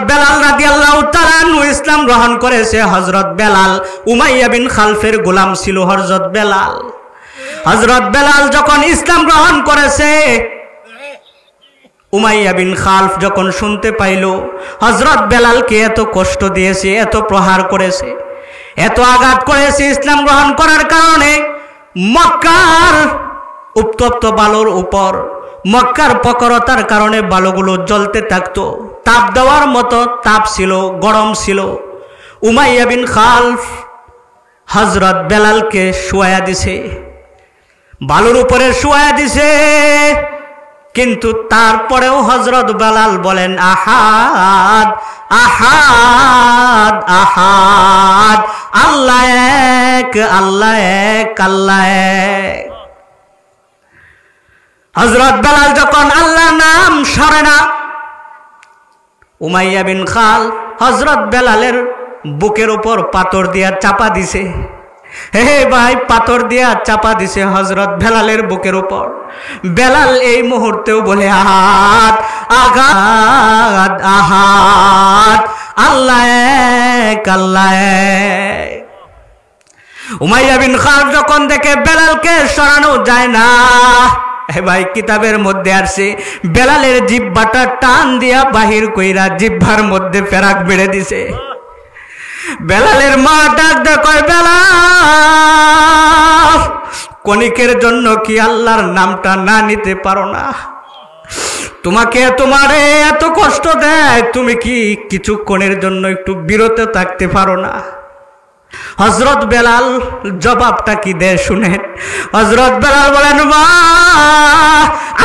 বেলাল রাদিয়াল্লাহু তাআলা আনহু ইসলাম গ্রহণ করেছে। হযরত বেলাল উমাইয়া বিন খালফের গোলাম ছিল হযরত বেলাল। হযরত বেলাল যখন ইসলাম গ্রহণ করেছে, উমাইয়া বিন খালফ যখন শুনতে পাইল হযরত বেলালকে এত কষ্ট দিয়েছে, এত প্রহার করেছে, এত আঘাত করেছে ইসলাম গ্রহণ করার কারণে, মক্কার উত্তপ্ত বালুর উপর মক্কার প্রখরতার কারণে বালুগুলো জ্বলতে থাকতো, তাপ দেওয়ার মতো তাপ ছিল, গরম ছিল। উমাইয়া বিন খালফ হযরত বেলালকে শুয়ায়া দিছে, বালুর উপরে শুয়ায়া দিছে, কিন্তু তারপরেও হযরত বেলাল বলেন আহাদ আহাদ আহাদ, আল্লাহ এক আল্লাহ এক আল্লাহ এক। হযরত বেলাল যখন আল্লাহর নাম সরে না, উমাইয়া বিন খালফ হযরত বেলালের বুকের উপর পাথর দিয়া চাপা দিছে। হে ভাই, পাথর দিয়া চাপা দিছে হযরত বেলালের বুকের উপর। বেলাল এই মুহূর্তেও বলে আহাদ আহাদ আহাদ, আল্লাহ এক আল্লাহ এক। উমাইয়া বিন খালফ যখন দেখে বেলালকে সরানো যায় না, ভাই কিতাবের মধ্যে আসছে বেলালের জিহ্বাটা টান দিয়া বাহির কইরা জিহ্বার মধ্যে ফেরাক বেড়ে দিছে। বেলালের মা ডাক দে কয়, বেলাল কণিকের জন্য কি আল্লাহর নামটা না নিতে পারো না? তোমাকে তোমারে এত কষ্ট দেয়, তুমি কি কিছুক্ষণের জন্য একটু বিরত থাকতে পারো না? হযরত বেলাল জবাবটা কি দেয় শুনেন। হযরত বেলাল বলেন, মা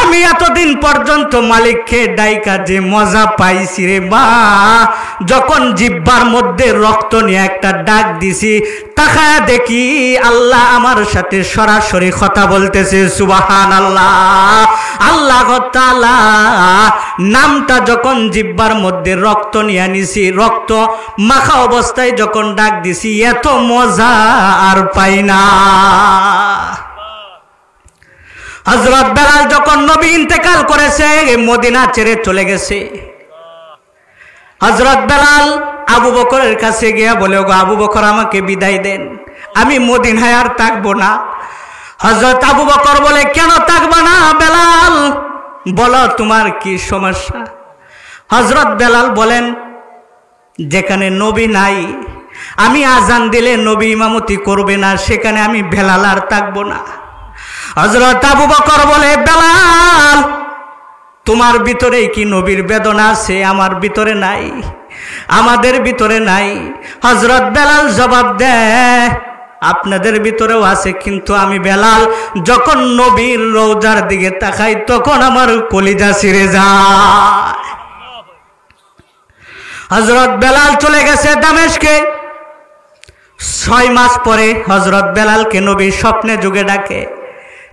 আমি এতদিন পর্যন্ত মালিককে ডাইকা যে মজা পাইছি রে মা, যখন জিহ্বার মধ্যে রক্ত নিয়ে একটা ডাক দিছি, তাকায়া দেখি আল্লাহ আমার সাথে সরাসরি কথা বলতেছে। সুবহানাল্লাহ। আল্লাহ তাআলা নামটা যখন জিহ্বার মধ্যে রক্ত নিয়ে নিছি, রক্ত মাখা অবস্থায় যখন ডাক দিছি, এত মজা আর পাই না। হযরত বেলাল যখন নবী ইন্তেকাল করেছে, মদিনা ছেড়ে চলে গেছে, হযরত বেলাল আবু বকরের কাছে গিয়া বলে, ওগো আবু বকর আমাকে বিদায় দেন, আমি মদিনায় আর থাকবো না। হযরত আবু বকর বলে, কেন থাকবা না বেলাল, বলো তোমার কি সমস্যা? হযরত বেলাল বলেন, যেখানে নবী নাই, আমি আজান দিলে নবী ইমামতি করবে না, সেখানে আমি বেলাল আর থাকবো না। হযরত আবু বকর বলে, বেলাল তোমার ভিতরে কি নবীর বেদনা আছে? আমার ভিতরে নাই, আমাদের ভিতরে নাই। হযরত বেলাল জবাব দেয়, আপনাদের ভিতরেও আছে, কিন্তু আমি বেলাল যখন নবীর রওজার দিকে তাকাই তখন আমার কলিজা ছিঁড়ে যায়। হযরত বেলাল চলে গেছে দামেস্কে। 6 মাস পরে হযরত বেলালকে নবী স্বপ্নে যুগে ডাকে,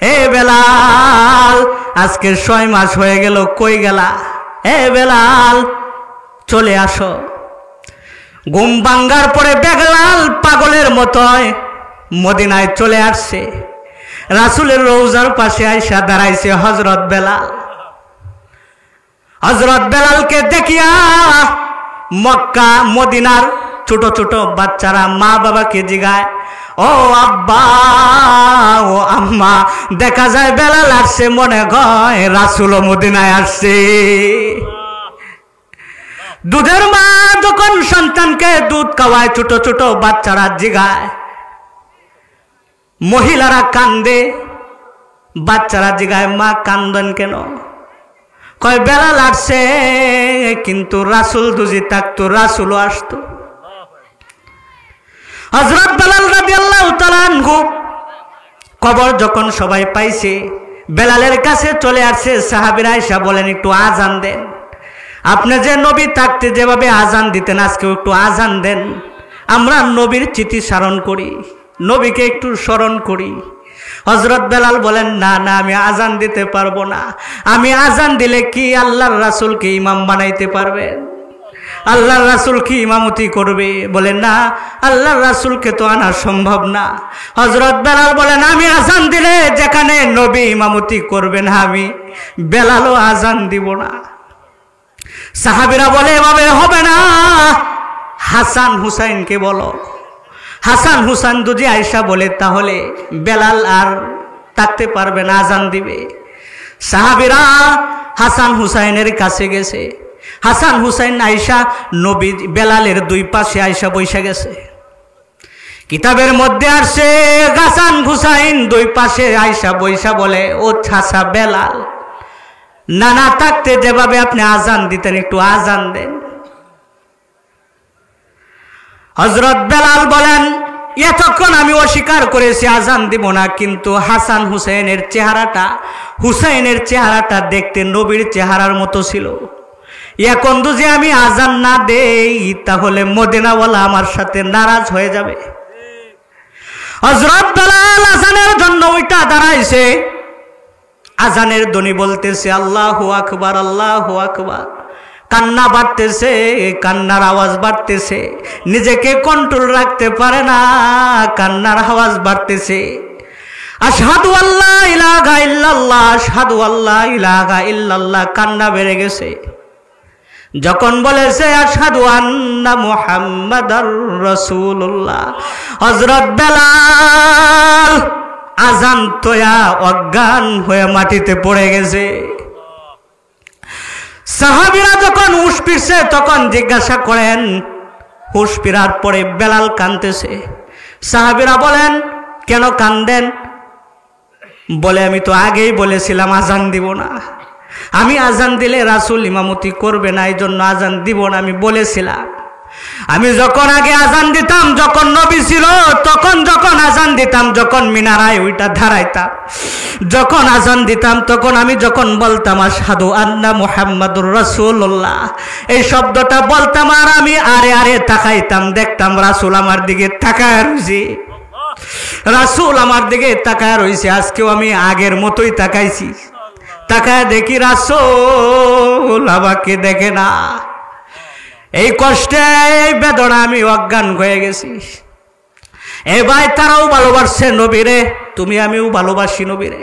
হে বেলাল আজকে 6 মাস হয়ে গেল, কই গেলা? হে বেলাল চলে আসো। ঘুম ভাঙ্গার পরে বেলাল পাগলের মতো মদিনায় চলে আসছে। রাসূলের রওজার পাশে আইসা দাঁড়াইছে হযরত বেলাল। হযরত বেলালকে দেখিয়া মক্কা মদিনার ছোট ছোট বাচ্চারা মা বাবাকে জিগায়, ও আব্বা ও আম্মা, দেখা যায় বেলাল আসছে, মনে হয় রাসূল মদিনায় আসছে। দুধের মা যখন সন্তানকে দুধ খাওয়ায়, ছোট ছোট বাচ্চারা জিগায়, মহিলারা কান্দে, বাচ্চারা জিগায়, মা কান্দেন কেন? কয় বেলাল আসছে, কিন্তু রাসূল দুজি থাকতো রাসূলও আসতো। হযরত বেলাল রাদিয়াল্লাহু তাআলা আনহু কবর যখন সবাই পাইছে, বেলালের কাছে চলে আসছে। সাহাবীরা এসে বলেন, একটু আজান দেন, আপনি যে নবী থাকতে যেভাবে আজান দিতেন আজকে একটু আজান দেন, আমরা নবীর চিঠি স্মরণ করি, নবীকে একটু স্মরণ করি। হযরত বেলাল বলেন, না না আমি আজান দিতে পারবো না, আমি আজান দিলে কি আল্লাহর রাসূলকে ইমাম বানাইতে পারবেন? আল্লাহর রাসূল কি ইমামতি করবে? বলেন না, আল্লাহর রাসূলকে তো আনা সম্ভব না। হযরত বেলাল বলেন, আমি আজান দিলে যেখানে নবী ইমামতি করবেন, আমি বেলালও আজান দিব না। সাহাবীরা বলে, এভাবে হবে না, হাসান হুসাইনকে বলো। হাসান হুসাইন যদি আয়েশা বলে তাহলে বেলাল আর থাকতে পারবে না, আজান দিবে। সাহাবীরা হাসান হুসাইনের কাছে গেছে। হাসান হুসাইন আয়েশা নবী বেলালের দুই পাশে আয়েশা বৈশা গেছে। কিতাবের মধ্যে আসছে হাসান হুসাইন দুই পাশে আয়েশা বৈশা বলে, ও চাচা বেলাল, নানা থাকতে যেভাবে আপনি আজান দিতেন একটু আজান দেন। হযরত বেলাল বলেন, এতক্ষণ আমি অস্বীকার করেছি আজান দিব না, কিন্তু হাসান হুসাইনের চেহারাটা দেখতে নবীর চেহারার মতো ছিল। এখন যদি আমি আজান না দেই তাহলে মদিনাওয়ালা আমার সাথে নারাজ হয়ে যাবে। হযরত বেলাল আজানের জন্য ওইটা দাঁড়াইছে। আজানের ধ্বনি বলতেছে আল্লাহু আকবার, আল্লাহু আকবার। কান্না বাড়তেছে, কান্নার আওয়াজ বাড়তেছে, নিজেকে কন্ট্রোল রাখতে পারে না, কান্নার আওয়াজ বাড়তেছে। আশহাদু আল্লা ইলাহা ইল্লাল্লাহ, আশহাদু আল্লা ইলাহা ইল্লাল্লাহ, কান্না বেড়ে গেছে। যখন বলেছে আশহাদু আন্না মুহাম্মাদার রাসূলুল্লাহ, হযরত বেলাল আজান তোয়া অজ্ঞান হয়ে মাটিতে পড়ে গেছে। সাহাবীরা যখন হুঁশ ফিরছে তখন জিজ্ঞাসা করেন, হুঁশ ফিরার পরে বেলাল কাঁদতেছে। সাহাবীরা বলেন, কেন কাঁদেন? বলে, আমি তো আগেই বলেছিলাম আজান দিব না, আমি আজান দিলে রাসূল ইমামতি করবে না, এই জন্য আজান দিব না, আমি বলেছিলাম। আমি যখন আগে আজান দিতাম, যখন নবী ছিল তখন, যখন আজান দিতাম, যখন মিনারায় ওইটা ধারাইতাম, যখন আজান দিতাম তখন আমি যখন বলতাম আশহাদু আন্না মুহাম্মাদুর রাসূলুল্লাহ, এই শব্দটা বলতাম আর আমি আরে তাকাইতাম, দেখতাম রাসূল আমার দিকে তাকায় রইছে, রাসূল আমার দিকে তাকায় রইছে। আজকেও আমি আগের মতোই তাকাইছি, তাকায় দেখি রাসূল আমাকে দেখে না। এই কষ্টে, এই বেদনা আমি অজ্ঞান হয়ে গেছি। এ ভাই, তারাও ভালোবাসছে নবীরে, তুমি আমিও ভালোবাসি নবীরে।